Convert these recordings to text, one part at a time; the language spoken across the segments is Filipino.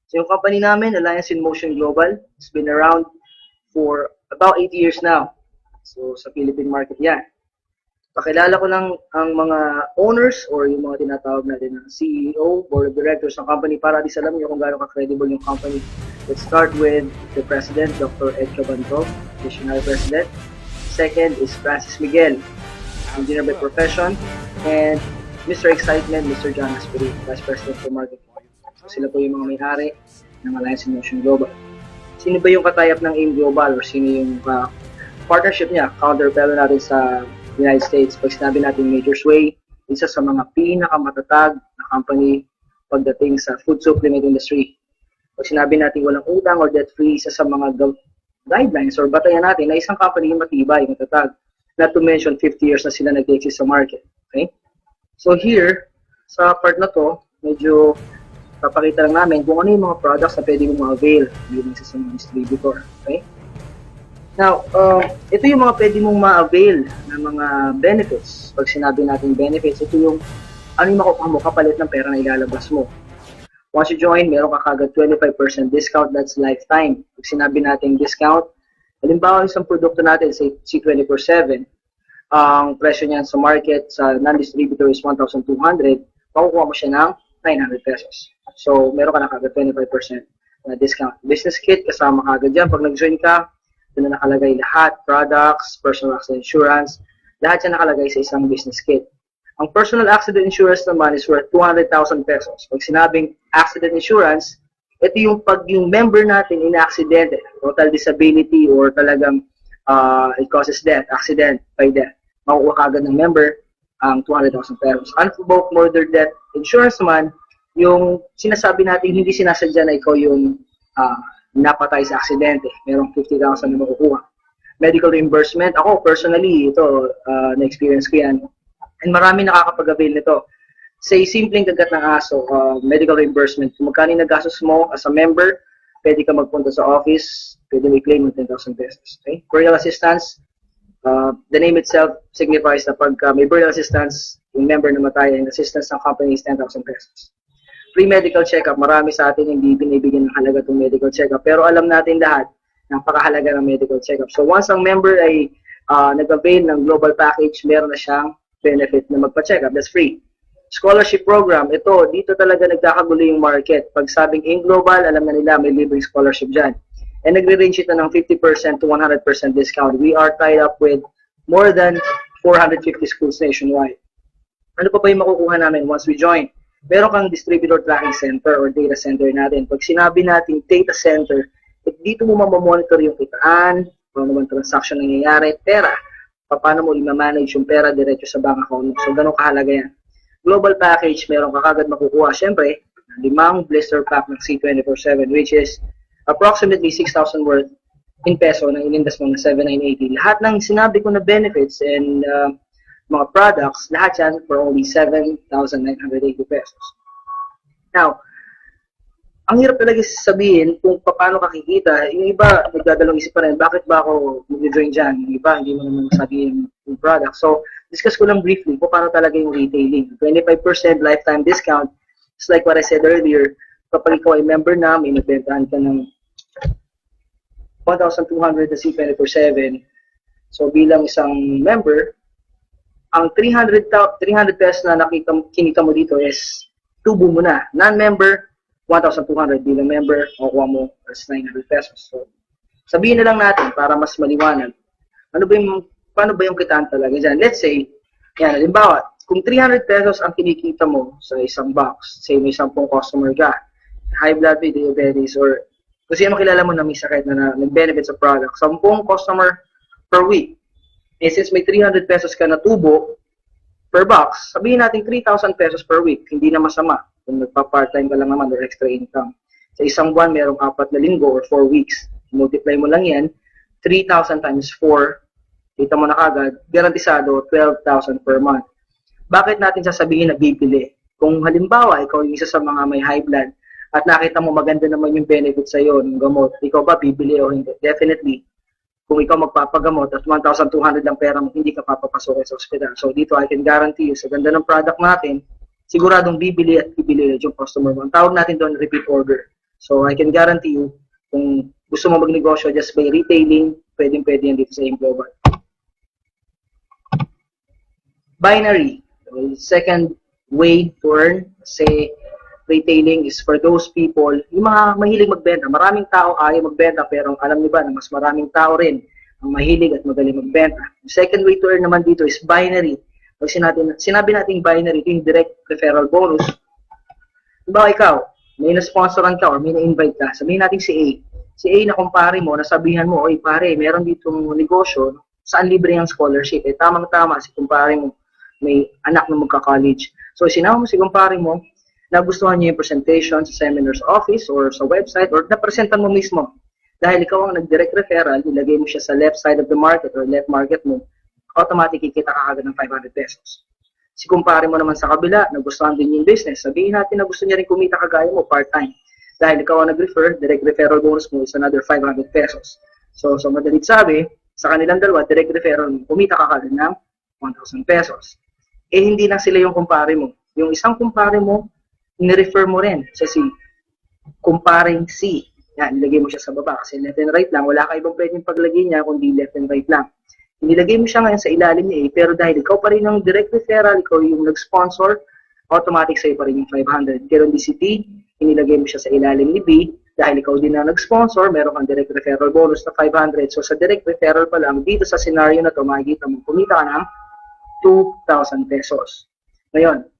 So yung company namin, Alliance in Motion Global, it's been around for about 8 years now. So sa Philippine market yan. Pakilala ko lang ang mga owners or yung mga tinatawag natin na CEO, Board of Directors ng company para at least alam niyo kung gaano ka-credible yung company. Let's start with the President, Dr. Ed Cabantog, Visionary President. Second is Francis Miguel, engineer by profession. And Mr. Excitement, Mr. John Asperi, Vice President for Marketing. So sila po yung mga may-ari ng Alliance in Motion Global. Sino ba yung katayap ng AIM Global or sino yung partnership niya, counterpart natin sa United States? Pag sinabi natin Major Sway, isa sa mga pinakamatatag na company pagdating sa food supplement industry. Pag sinabi natin walang utang or debt-free, isa sa mga guidelines or batayan natin na isang company yung matibay, matatag. Not to mention, 50 years na sila nag-exist sa market. Okay? So here, sa part na to, medyo papakita lang namin kung ano yung mga products na pwede mo ma-avail bilang sa mga distributor. Okay? Now, ito yung mga pwede mong ma-avail ng mga benefits. Pag sinabi natin benefits, ito yung ano yung makukuha mo kapalit ng pera na ilalabas mo. Once you join, meron ka kagad 25% discount, that's lifetime. Pag sinabi natin discount, halimbawa isang produkto natin, say C24/7, ang presyo niyan sa market, sa non-distributor is 1,200, makukuha mo siya ng 900 pesos. So, meron ka na kagad 25% na discount. Business kit, kasama kagad dyan. Pag nag-join ka, doon na nakalagay lahat, products, personal accident insurance, lahat yan nakalagay sa isang business kit. Ang personal accident insurance naman is worth 200,000 pesos. Pag sinabing accident insurance, ito yung pag yung member natin in-accidente, total disability or talagang it causes death, accident by death. Makukuha kagad ng member ang 200,000 pesos. Unprovoked murder death insurance naman, yung sinasabi natin hindi sinasadya na ikaw yung napatay sa aksidente. Merong 50,000 na makukuha. Medical reimbursement, ako personally, ito, na-experience ko yan. And marami nakakapag-avail nito. Say, simpleng kagat ng aso, medical reimbursement. Kung magkano yung nagastos mo as a member, pwede ka magpunta sa office, pwede mo i-claim ng 10,000 pesos. Okay? Burial assistance, the name itself signifies na pagka may burial assistance, yung member na matay, yung assistance ng company is 10,000 pesos. Free medical check-up, marami sa atin hindi binibigyan ng halaga itong medical check-up. Pero alam natin lahat, napakahalaga ng medical check-up. So once ang member ay nag-avail ng global package, meron na siyang benefit na magpa-check-up. That's free. Scholarship program, ito, dito talaga nagkakagulo yung market. Pag sabing in global, alam na nila may libreng scholarship dyan. And nagre-range ito ng 50% to 100% discount. We are tied up with more than 450 schools nationwide. Ano pa ba yung makukuha namin once we join? Meron kang distributor tracking center or data center natin. Pag sinabi natin data center, dito mo mamamonitor yung kitaan, paano naman transaction nangyayari, pera, paano mo i-manage yung pera diretso sa bank account mo. So, ganun kahalaga yan. Global package, meron ka kagad makukuha. Siyempre, 5 blister pack ng C24/7, which is approximately 6,000 worth in peso na inindas mo na 7,980. Lahat ng sinabi ko na benefits and mga products, lahat yan for only 7,980 pesos. Now, ang hirap talaga sabihin kung paano kakikita. Yung iba, nagdadalong isip pa rin, bakit ba ako mag-join dyan? Yung iba, hindi mo naman sabihin yung product. So, discuss ko lang briefly kung paano talaga yung retailing. 25% lifetime discount. It's like what I said earlier, kapag ikaw ay member na, may nagbentahan ka ng 1,200 na C24/7. So, bilang isang member, ang 300 pesos na kinita mo dito is tubo mo na. Non-member, 1,200. Bilang member, makukuha mo as 900 pesos. So, sabihin na lang natin para mas maliwanag. Paano ba yung kitaan talaga dyan? Let's say, yan, halimbawa, kung 300 pesos ang kinikita mo sa isang box, say may 10 customer ka, high blood, diabetes, or kasi makilala mo na may sakit na nag-benefit sa product, 10 customer per week. Eh, since may 300 pesos ka na tubo per box, sabihin natin 3,000 pesos per week. Hindi na masama kung nagpa-part-time ka lang naman or extra income. Sa isang buwan, merong 4 na linggo or 4 weeks. Multiply mo lang yan, 3,000 times 4, kita mo na kagad, garantisado 12,000 per month. Bakit natin sasabihin na bibili? Kung halimbawa, ikaw yung isa sa mga may high blood at nakita mo maganda naman yung benefit sa'yo ng gamot, ikaw ba bibili o hindi? Definitely. Kung ikaw magpapagamot at 1,200 lang pera mo, hindi ka papapasok sa ospital. So dito, I can guarantee you, sa ganda ng product natin, siguradong bibili at bibili yung customer mo. Ang tawag natin doon, repeat order. So I can guarantee you, kung gusto mo magnegosyo just by retailing, pwedeng-pwede yan dito sa AIM Global. Binary, second way to earn, kasi retailing is for those people, yung mga mahilig magbenta. Maraming tao ayaw magbenta, pero alam niyo ba na mas maraming tao rin ang mahilig at magaling magbenta. The second way to earn naman dito is binary. Pag sinabi natin binary, ito yung direct referral bonus. Diba ikaw, may na-sponsoran ka or may na-invite ka, sabihin natin si A. Si A na kumpare mo, nasabihan mo, oy pare, meron ditong negosyo, saan libre ang scholarship? Eh, tamang-tama, si kumpare mo, may anak na magka-college. So, sinama mo si kumpare mo, nagustuhan niya yung presentation sa seminar's office or sa website or napresentan mo mismo. Dahil ikaw ang nag-direct referral, ilagay mo siya sa left side of the market or left market mo, automatic kikita ka agad ng 500 pesos. Si kumpare mo naman sa kabila, nagustuhan din yung business. Sabihin natin na gusto niya rin kumita kagaya mo part-time. Dahil ikaw ang nag-refer, direct referral bonus mo is another 500 pesos. So madalit sabi, sa kanilang dalawa, direct referral mo, kumita ka kagad ng 1,000 pesos. Eh, hindi lang sila yung kumpare mo. Yung isang kumpare mo, ni-refer mo rin sa si kumparing C. Yan, ilagay mo siya sa baba kasi left and right lang. Wala ka ibang pwedeng paglagay niya kundi left and right lang. Inilagay mo siya ngayon sa ilalim niya pero dahil ikaw pa rin yung direct referral, ikaw yung nag-sponsor, automatic sa'yo pa rin yung 500. Pero di si T, inilagay mo siya sa ilalim ni B, dahil ikaw din na nag-sponsor, meron kang direct referral bonus na 500. So sa direct referral pa lang, dito sa scenario na to, makikita mo, kumita ka ng 2,000 pesos. Ngayon,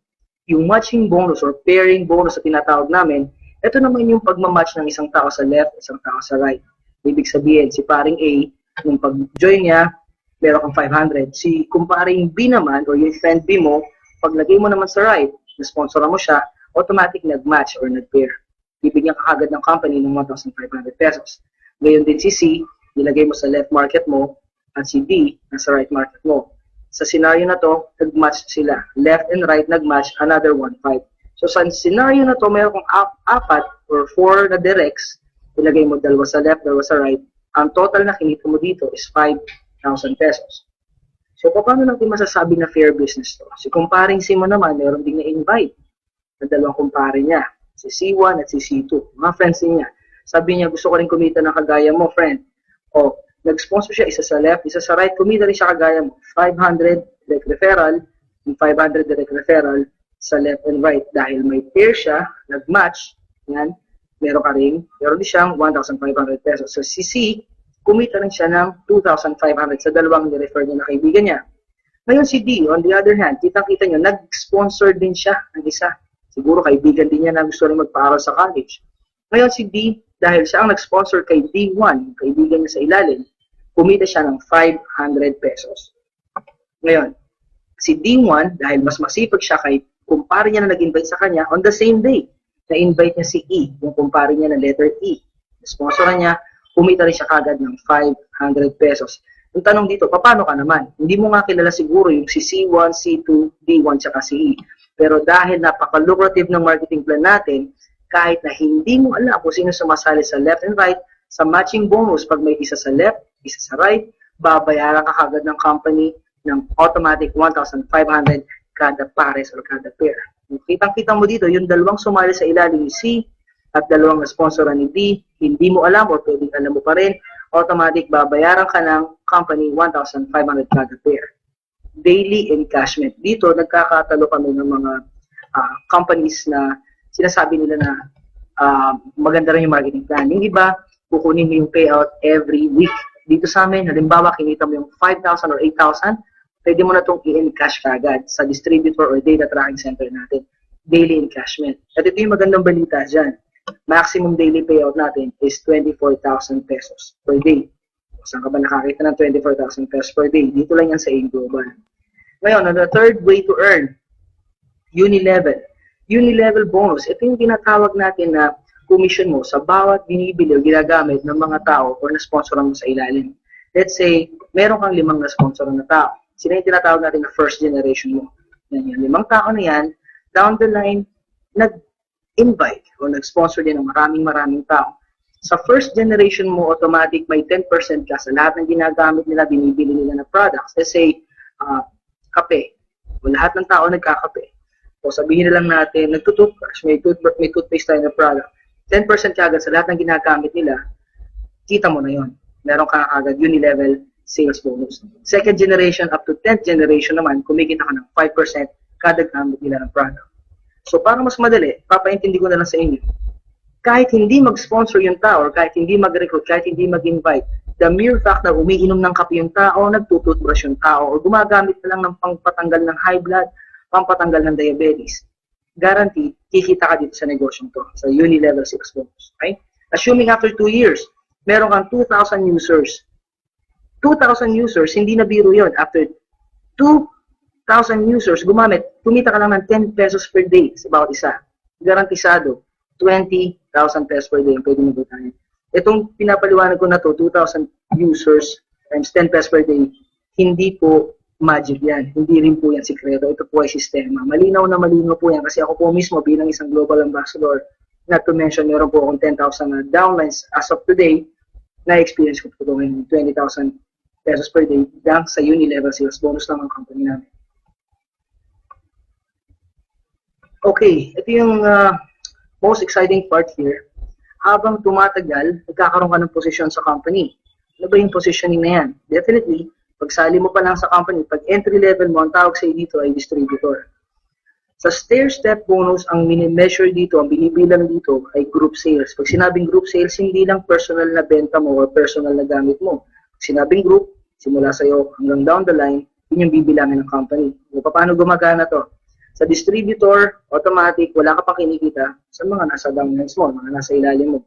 yung matching bonus or pairing bonus na tinatawag namin, ito naman yung pagmamatch ng isang tao sa left, isang tao sa right. Ibig sabihin, si paring A, nung pag-join niya, meron kang 500. Si kumparing B naman, or yung friend B mo, paglagay mo naman sa right, na-sponsoran mo siya, automatic nag-match or nag-pair. Bibigyan ka agad ng company ng 1,500 pesos. Ngayon din si C, nilagay mo sa left market mo, at si D, nasa right market mo. Sa scenario na to, nag-match sila. Left and right nag-match, another 1,500. So sa scenario na to, mayroon kang 4 or 4 na directs, ilagay mo dalawa sa left, dalawa sa right. Ang total na kinita mo dito is 5,000 pesos. So paano natin masasabi na fair business to? Si kumparing C mo naman, mayroon din na-invite na dalawang kumpare niya, si C1 at si C2, mga friends niya. Sabi niya, gusto ko rin kumita ng kagaya mo, friend. O, nag-sponsor siya, isa sa left, isa sa right, kumita rin siya kagaya mo. 500 direct referral, yung 500 direct referral sa left and right. Dahil may pair siya, nag-match, yan, meron din siyang 1,500 pesos. So si C, kumita rin siya ng 2,500 sa dalawang ni-refer niya na kaibigan niya. Ngayon si D, on the other hand, kita-kita niyo, nag-sponsor din siya ng isa. Siguro kaibigan din niya na gusto rin magpaaral sa college. Ngayon si D, dahil siya ang nag-sponsor kay D1, kaibigan niya sa ilalim, kumita siya ng 500 pesos. Ngayon, si D1, dahil mas masipag siya kay kumpare niya na nag-invite sa kanya, on the same day, na-invite niya si E, yung kumpare niya na letter E. Sponsoran niya, kumita rin siya kagad ng 500 pesos. Yung tanong dito, paano ka naman? Hindi mo nga kilala siguro yung si C1, C2, D1, tsaka si E. Pero dahil napaka-lucrative ng marketing plan natin, kahit na hindi mo alam kung sino sumasali sa left and right, sa matching bonus, pag may isa sa left, isa sa right, babayaran ka kagad ng company ng automatic 1,500 kada pares or kada pair. Kitang-kita mo dito, yung dalawang sumali sa ilalim ni C at dalawang na-sponsoran ni D, hindi mo alam o pwedeng alam mo pa rin, automatic babayaran ka ng company 1,500 kada pair. Daily encashment. Dito, nagkakatalo kami ng mga companies na sinasabi nila na maganda rin yung marketing plan. Yung iba, kukunin mo yung payout every week. Dito sa amin, halimbawa, kinita mo yung 5,000 or 8,000, pwede mo na itong i-encash kagad sa distributor or data tracking center natin. Daily encashment. At ito yung magandang balita dyan. Maximum daily payout natin is 24,000 pesos per day. Saan ka ba nakakita ng 24,000 pesos per day? Dito lang yan sa AIM Global. Ngayon, the third way to earn, Unilevel. Unilevel bonus. Ito yung tinatawag natin na commission mo sa bawat binibili o ginagamit ng mga tao o na-sponsoran mo sa ilalim. Let's say, meron kang 5 na-sponsoran na tao. Sila yung tinatawag natin na first generation mo. Yan, 5 tao na yan, down the line, nag-invite o nag-sponsor din ng maraming tao. Sa first generation mo, automatic may 10% ka sa lahat ng ginagamit nila, binibili nila na products. Let's say, kape. O lahat ng tao nagkakape. O sabihin na lang natin, nagtutoothbrush, may toothpaste tayo na product. 10% kagad sa lahat ng ginagamit nila, kita mo na yon. Meron ka kagad uni-level sales bonus. Second generation up to 10th generation naman, kumikita ka ng 5% kada gamit nila ng product. So para mas madali, papaintindi ko na lang sa inyo. Kahit hindi mag-sponsor yung tao, or kahit hindi mag-recruit, kahit hindi mag-invite, the mere fact na umiinom ng kape yung tao, nagtututbrush yung tao, o gumagamit na lang ng pangpatanggal ng high blood, pampatanggal ng diabetes, guaranteed, kikita ka dito sa negosyong to, sa uni-level sales bonus. Okay? Assuming after 2 years, meron kang 2,000 users. 2,000 users, hindi na biro yun. After 2,000 users gumamit, kumita ka lang ng 10 pesos per day sa bawat isa. Garantisado, 20,000 pesos per day ang pwede magutahin. Itong pinapaliwanag ko na to, 2,000 users times 10 pesos per day, hindi po magic yan. Hindi rin po yan sikreto. Ito po ay sistema. Malinaw na malinaw po yan kasi ako po mismo bilang isang global ambassador, not to mention, meron po akong 10,000 downlines as of today, na-experience ko po ito ngayon, 20,000 pesos per day lang sa uni-level sales bonus ng mga company namin. Okay, ito yung most exciting part here. Habang tumatagal, nagkakaroon ka ng posisyon sa company. Ano ba yung positioning na yan? Definitely, pagsali mo pa lang sa company, pag entry level mo, ang tawag sa'yo dito ay distributor. Sa stair-step bonus, ang mini-measure dito, ang binibilang dito ay group sales. Pag sinabing group sales, hindi lang personal na benta mo o personal na gamit mo. Pag sinabing group, simula sa'yo hanggang down the line, yun yung bibilangin ng company. O paano gumagana to? Sa distributor, automatic, wala ka pang kinikita sa mga nasa downlines mo, mga nasa ilalim mo.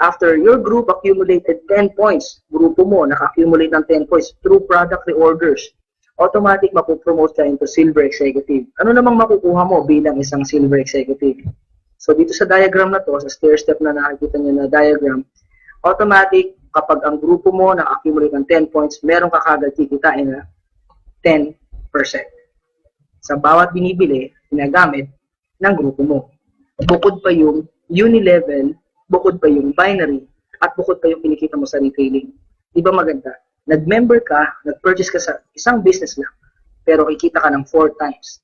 After your group accumulated 10 points, grupo mo naka-accumulate ng 10 points through product reorders, automatic mapupromote ka into silver executive. Ano namang makukuha mo bilang isang silver executive? So dito sa diagram na to, sa stair step na nakikita nyo na diagram, automatic, kapag ang grupo mo na-accumulate ng 10 points, meron ka kagad kikitain na 10%. Sa bawat binibili, ginagamit ng grupo mo. Bukod pa yung uni-level, bukod pa yung binary, at bukod pa yung kinikita mo sa retailing. Di ba maganda? Nag-member ka, nag-purchase ka sa isang business lang, pero kikita ka ng 4 times.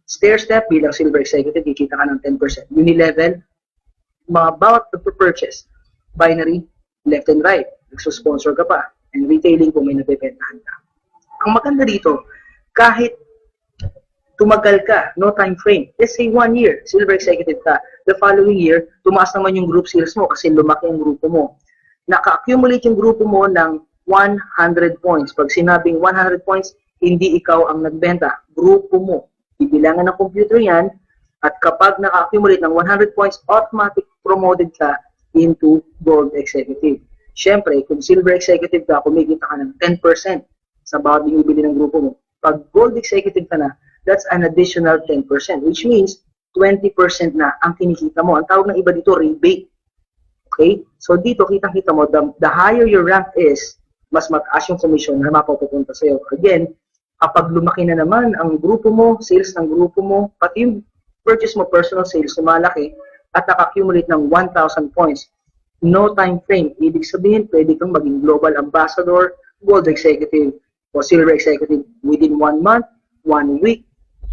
Stair step bilang silver executive, kikita ka ng 10%. Uni-level, mga bawat purchase, binary, left and right, nagsusponsor ka pa, and retailing kung may nabibentahan ka. Ang maganda dito, kahit tumagal ka, no time frame, let's say 1 year, silver executive ka, the following year, tumaas naman yung group sales mo kasi lumaki ang grupo mo. Naka-accumulate yung grupo mo ng 100 points. Pag sinabing 100 points, hindi ikaw ang nagbenta, grupo mo. Ibilangan ng computer yan, at kapag naka-accumulate ng 100 points, automatic promoted ka into gold executive. Siyempre, kung silver executive ka, kumikita ka ng 10% sa bawat binibili ng grupo mo. Pag gold executive ka na, that's an additional 10%, which means 20% na ang kinikita mo. Ang tawag ng iba dito, rebate. Okay? So dito, kitang-kita mo, the higher your rank is, mas mataas yung commission na mapupunta sa'yo. Again, kapag lumaki na naman ang grupo mo, sales ng grupo mo, pati yung purchase mo, personal sales, lumalaki, at naka-accumulate ng 1,000 points, no time frame. Ibig sabihin, pwede kang maging global ambassador, gold executive, o silver executive within 1 month, 1 week,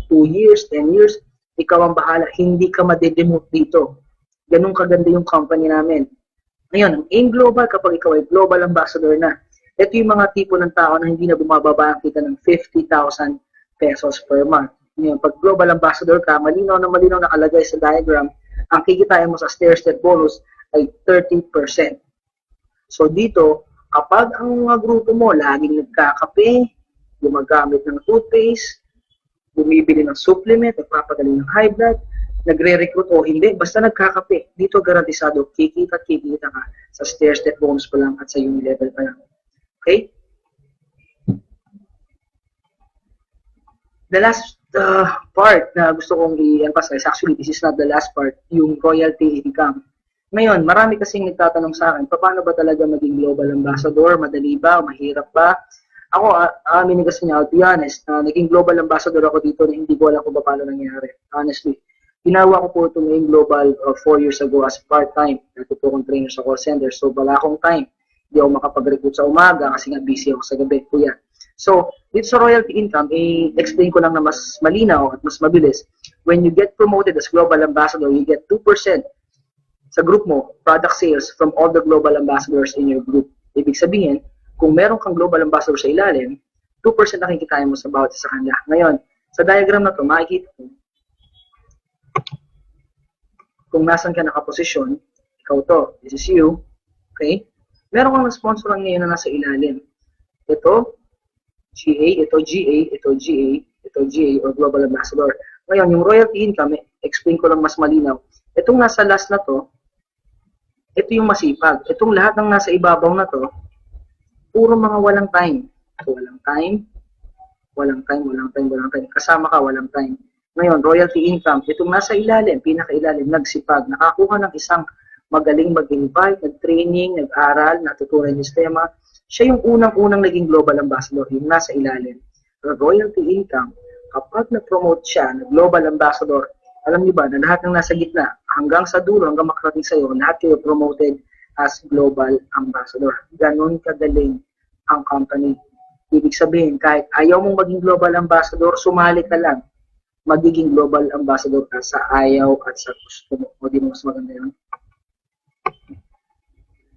2 years, 10 years, ikaw ang bahala. Hindi ka madedemote dito. Ganun kaganda yung company namin. Ngayon, ang AIM Global, kapag ikaw ay global ambassador na, ito yung mga tipo ng tao na hindi na bumababa ang kita ng 50,000 pesos per month. Ngayon, pag global ambassador ka, malinaw na nakalagay sa diagram, ang kikitain mo sa stair-step bonus ay 30%. So dito, kapag ang mga grupo mo laging nagkakape, gumagamit ng toothpaste, bumibili ng supplement, nagpapagaling ng high blood, nagre-recruit o hindi, basta nagkakape, dito garantisado, kikita ka sa stair-step bonus pa lang at sa uni-level pa lang. Okay? The last part na gusto kong i-emphasize, actually this is not the last part, yung royalty income. Ngayon, marami kasing nagtatanong sa akin, paano ba talaga maging global ambassador? Madali ba? Mahirap ba? Ako, aminin kasi niya, to be honest, naging global ambassador ako dito na hindi ko alam kung paano nangyari. Honestly, ginawa ko po ito ngayong global 4 years ago as part-time. Dito po akong trainer sa call center, so wala akong time. Hindi ako makapag-recruit sa umaga kasi nga busy ako sa gabi. Kuya. So, dito sa royalty income, i-explain ko lang na mas malinaw at mas mabilis. When you get promoted as global ambassador, you get 2% sa group mo, product sales from all the global ambassadors in your group. Ibig sabihin, kung meron kang global ambassador sa ilalim, 2% na kikitain mo sa bawat isa sa kanila. Ngayon, sa diagram na to, makikita mo kung nasan ka nakaposisyon, ikaw to, this is you, okay? Meron kang sponsoran ngayon na nasa ilalim. Ito, GA, ito GA, ito GA, ito GA, or Global Ambassador. Ngayon, yung royalty income, explain ko lang mas malinaw. Itong nasa last na to, ito yung masipag. Itong lahat ng nasa ibabaw na to, puro mga walang time. So, walang time, walang time, walang time, walang time. Kasama ka, walang time. Ngayon, royalty income, itong nasa ilalim, pinakailalim, nagsipag, nakakuha ng isang magaling mag-invite, nag-training, nag-aral, natutunan yung sistema. Siya yung unang-unang naging global ambassador, yung nasa ilalim. Pero royalty income, kapag na-promote siya, na global ambassador, alam niyo ba na lahat ng nasa gitna, hanggang sa dulo, hanggang makarating sa'yo, lahat kayo promoted as global ambassador. Ganon kagaling ang company. Ibig sabihin, kahit ayaw mong maging global ambassador, sumali ka lang. Magiging global ambassador ka sa ayaw at sa gusto mo. O di mo mas maganda yun?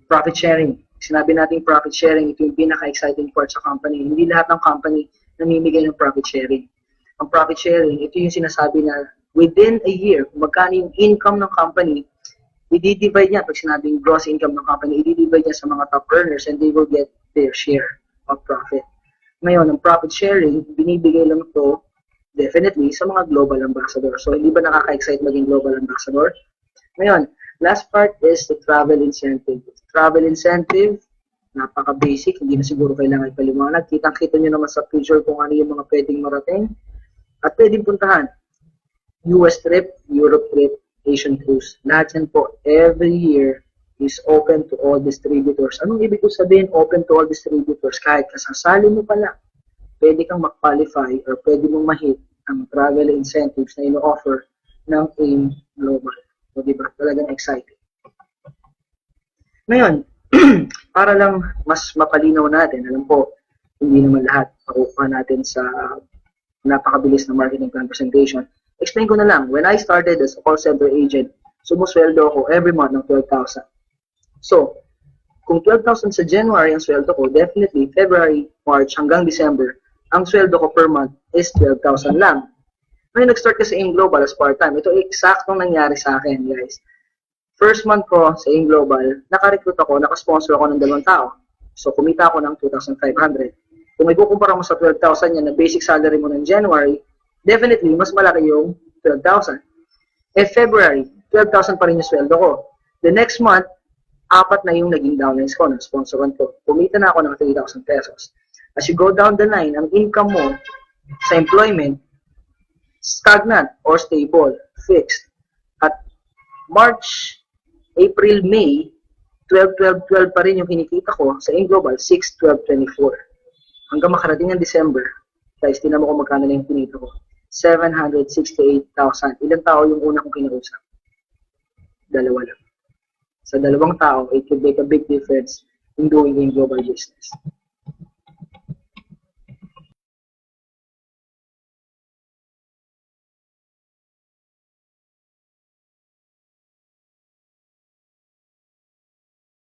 Profit sharing. Sinabi natin profit sharing, ito yung pinaka-exciting part sa company. Hindi lahat ng company namimigay ng profit sharing. Ang profit sharing, ito yung sinasabi na within a year, kung magkano yung income ng company, i-divide niya, pag sinabing gross income ng company, i-divide niya sa mga top earners and they will get their share of profit. Ngayon, ang profit sharing, binibigay lang ito definitely sa mga global ambassador. So, hindi ba nakaka-excite maging global ambassador? Ngayon, last part is the travel incentive. Travel incentive, napaka-basic, hindi na siguro kailangan ipaliwanag. Kitang-kita nyo naman sa picture kung ano yung mga pwedeng marating at pwedeng puntahan. US trip, Europe trip, Asian cruise. Lahat yan po, every year is open to all distributors. Anong ibig ko sabihin, open to all distributors? Kahit kasasali mo pala, pwede kang mag-qualify or pwede mong ma-hit ang travel incentives na ino-offer ng AIM Global. So, diba? Talagang exciting. Ngayon, para lang mas mapalinaw natin, alam po, hindi naman lahat makukuha natin sa napakabilis na marketing plan presentation. Explain ko na lang, when I started as a call center agent, sumusweldo ako every month ng 12,000. So, kung 12,000 sa January ang sweldo ko, definitely February, March hanggang December, ang sweldo ko per month is 12,000 lang. Ngayon, nag-start kasi AIM Global as part-time. Ito eksaktong nangyari sa akin, guys. First month ko sa AIM Global, naka-recruit ako, naka-sponsor ako ng 2 tao. So, kumita ako ng 2,500. Kung ikukumpara mo sa 12,000 yan na basic salary mo ng January, definitely, mas malaki yung 12,000. February, 12,000 pa rin yung sweldo ko. The next month, 4 na yung naging downlines ko ng sponsoran ko. Kumita na ako ng 3,000 pesos. As you go down the line, ang income mo sa employment, stagnant or stable, fixed. At March, April, May, 12 pa rin yung kinikita ko sa AIM Global, 6, 12, 24. Hanggang makarating ng December, guys, tinan mo kung magkano na yung kinita ko. 768,000. Ilang tao yung una kong kinausap? 2 lang. Sa 2 tao, it could make a big difference in doing AIM Global business.